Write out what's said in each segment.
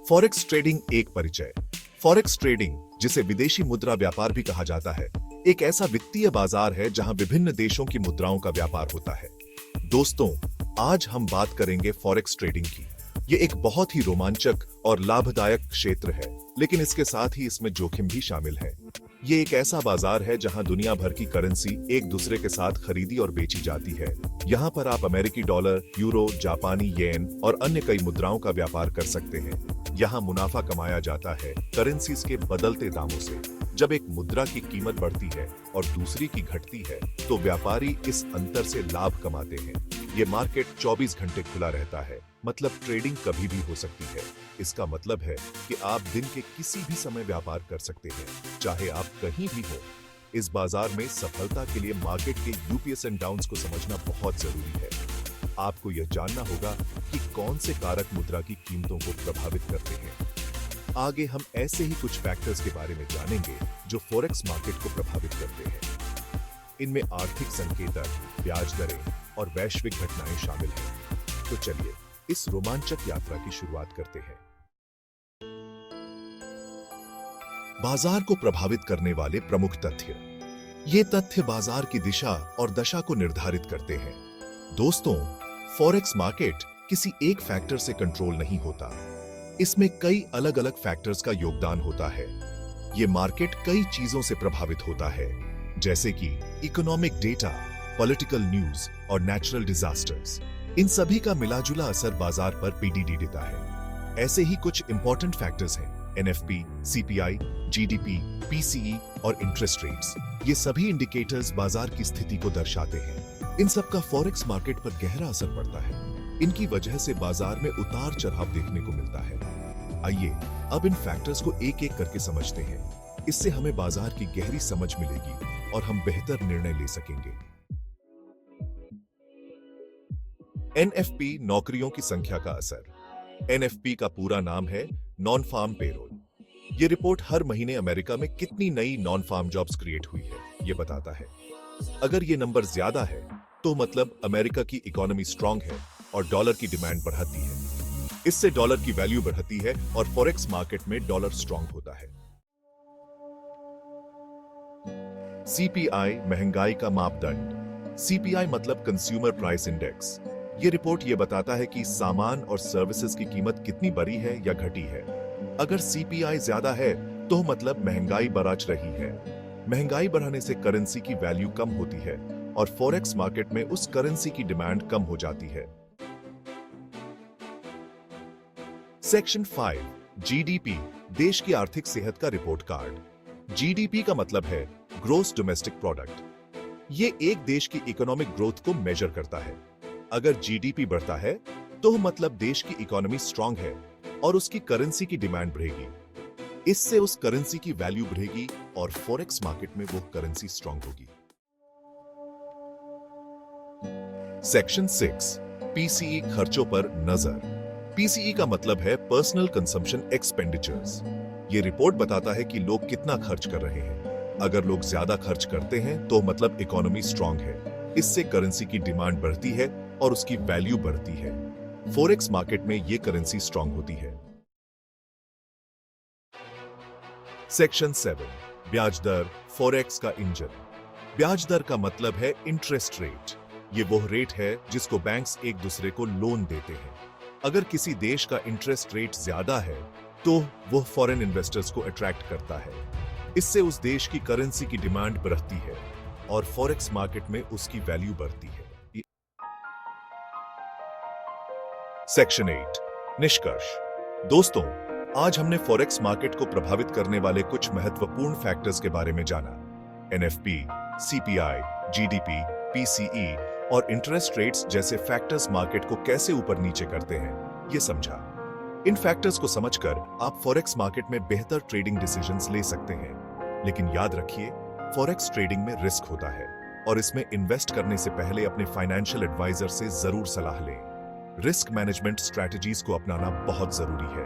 Forex trading एक परिचय। Forex trading, जिसे विदेशी मुद्रा व्यापार भी कहा जाता है, एक ऐसा वित्तीय बाजार है जहां विभिन्न देशों की मुद्राओं का व्यापार होता है। दोस्तों, आज हम बात करेंगे फॉरेक्स ट्रेडिंग की। ये एक बहुत ही रोमांचक और लाभदायक क्षेत्र है, लेकिन इसके साथ ही इसमें जोखिम भी शामिल है। ये एक ऐसा बाजार है जहां दुनिया भर की करेंसी एक दूसरे के साथ खरीदी और बेची जाती है। यहाँ पर आप अमेरिकी डॉलर, यूरो, जापानी येन और अन्य कई मुद्राओं का व्यापार कर सकते हैं। यहाँ मुनाफा कमाया जाता है करेंसीज के बदलते दामों से। जब एक मुद्रा की कीमत बढ़ती है और दूसरी की घटती है, तो व्यापारी इस अंतर से लाभ कमाते हैं। ये मार्केट 24 घंटे खुला रहता है, मतलब ट्रेडिंग कभी भी हो सकती है। इसका मतलब है कि आप दिन के किसी भी समय व्यापार कर सकते हैं, चाहे आप कहीं भी हो। इस बाजार में सफलता के लिए मार्केट के यूपीएस एंड डाउन्स को समझना बहुत जरूरी है। आपको यह जानना होगा कि कौन से कारक मुद्रा की कीमतों को प्रभावित करते हैं। आगे हम ऐसे ही कुछ फैक्टर्स के बारे में जानेंगे जो फॉरेक्स मार्केट को प्रभावित करते हैं। इनमें आर्थिक संकेतक, ब्याज दरें और वैश्विक घटनाएं शामिल हैं। तो चलिए इस रोमांचक यात्रा की शुरुआत करते हैं। बाजार को प्रभावित करने वाले प्रमुख तथ्य। ये तथ्य बाजार की दिशा और दशा को निर्धारित करते हैं। दोस्तों, फॉरेक्स मार्केट किसी एक फैक्टर से कंट्रोल नहीं होता। इसमें कई अलग अलग फैक्टर्स का योगदान होता है। ये मार्केट कई चीजों से प्रभावित होता है, जैसे कि इकोनॉमिक डेटा, पॉलिटिकल न्यूज और नेचुरल डिजास्टर्स। इन सभी का मिलाजुला असर बाजार पर पीडीडी देता है। ऐसे ही कुछ इंपॉर्टेंट फैक्टर्स हैं एनएफपी, सीपीआई, जीडीपी, पीसीई और इंटरेस्ट रेट्स। ये सभी इंडिकेटर्स बाजार की स्थिति को दर्शाते हैं। इन सब का फॉरेक्स मार्केट पर गहरा असर पड़ता है। इनकी वजह से बाजार में उतार चढ़ाव देखने को मिलता है। आइए अब इन फैक्टर्स को एक एक करके समझते हैं। इससे हमें बाजार की गहरी समझ मिलेगी और हम बेहतर निर्णय ले सकेंगे। एनएफपी, नौकरियों की संख्या का असर। एनएफपी का पूरा नाम है नॉन फार्म पेरोल। ये रिपोर्ट हर महीने अमेरिका में कितनी नई नॉन फार्म जॉब्स क्रिएट हुई है, ये बताता है। अगर ये नंबर ज्यादा है, तो मतलब अमेरिका की इकोनॉमी स्ट्रांग है और डॉलर की डिमांड बढ़ती है। इससे डॉलर की वैल्यू बढ़ती है और फॉरेक्स मार्केट में डॉलर स्ट्रांग होता है। सीपीआई, महंगाई का मापदंड। सीपीआई मतलब कंज्यूमर प्राइस इंडेक्स। ये रिपोर्ट ये बताता है कि सामान और सर्विसेज की कीमत कितनी बढ़ी है या घटी है। अगर सीपीआई ज्यादा है, तो मतलब महंगाई बढ़ रही है। महंगाई बढ़ने से करेंसी की वैल्यू कम होती है और फॉरेक्स मार्केट में उस करेंसी की डिमांड कम हो जाती है। सेक्शन 5, जीडीपी, देश की आर्थिक सेहत का रिपोर्ट कार्ड। जीडीपी का मतलब है ग्रोस डोमेस्टिक प्रोडक्ट। ये एक देश की इकोनॉमिक ग्रोथ को मेजर करता है। अगर जीडीपी बढ़ता है, तो मतलब देश की इकोनॉमी स्ट्रांग है और उसकी करेंसी की डिमांड बढ़ेगी। इससे उस करेंसी की वैल्यू बढ़ेगी और फॉरेक्स मार्केट में वो करेंसी स्ट्रांग होगी। सेक्शन 6, पीसीई, खर्चों पर नजर। पीसीई का मतलब है पर्सनल कंजम्पशन एक्सपेंडिचर्स। ये रिपोर्ट बताता है कि लोग कितना खर्च कर रहे हैं। अगर लोग ज्यादा खर्च करते हैं, तो मतलब इकोनॉमी स्ट्रांग है। इससे करेंसी की डिमांड बढ़ती है और उसकी वैल्यू बढ़ती है। फॉरेक्स मार्केट में ये करेंसी स्ट्रांग होती है। सेक्शन 7, ब्याज दर, फॉरेक्स का इंजन। ब्याज दर का मतलब है इंटरेस्ट रेट। ये वो रेट है जिसको बैंक्स एक दूसरे को लोन देते हैं। अगर किसी देश का इंटरेस्ट रेट ज्यादा है, तो वो फॉरेन इन्वेस्टर्स को अट्रैक्ट करता है। इससे उस देश की करेंसी की डिमांड बढ़ती है और फॉरेक्स मार्केट में उसकी वैल्यू बढ़ती है। सेक्शन 8, निष्कर्ष। दोस्तों, आज हमने फॉरेक्स मार्केट को प्रभावित करने वाले कुछ महत्वपूर्ण फैक्टर्स के बारे में जाना। एनएफपी, सीपीआई, जीडीपी, पीसीई और इंटरेस्ट रेट्स जैसे फैक्टर्स मार्केट को कैसे ऊपर नीचे करते हैं, ये समझा। इन फैक्टर्स को समझकर आप फॉरेक्स मार्केट में बेहतर ट्रेडिंग डिसीजंस ले सकते हैं। लेकिन याद रखिए, फॉरेक्स ट्रेडिंग में रिस्क होता है और इसमें इन्वेस्ट करने से पहले अपने फाइनेंशियल एडवाइजर से जरूर सलाह लें। रिस्क मैनेजमेंट स्ट्रैटेजीज को अपनाना बहुत जरूरी है।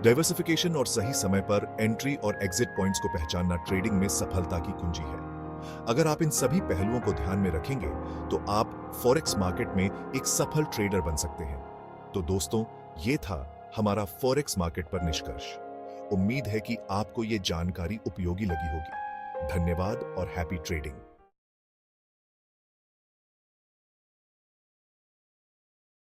डाइवर्सिफिकेशन और सही समय पर एंट्री और एग्जिट पॉइंट्स को पहचानना ट्रेडिंग में सफलता की कुंजी है। अगर आप इन सभी पहलुओं को ध्यान में रखेंगे, तो आप फॉरेक्स मार्केट में एक सफल ट्रेडर बन सकते हैं। तो दोस्तों, ये था हमारा फॉरेक्स मार्केट पर निष्कर्ष। उम्मीद है कि आपको ये जानकारी उपयोगी लगी होगी। धन्यवाद और हैप्पी ट्रेडिंग।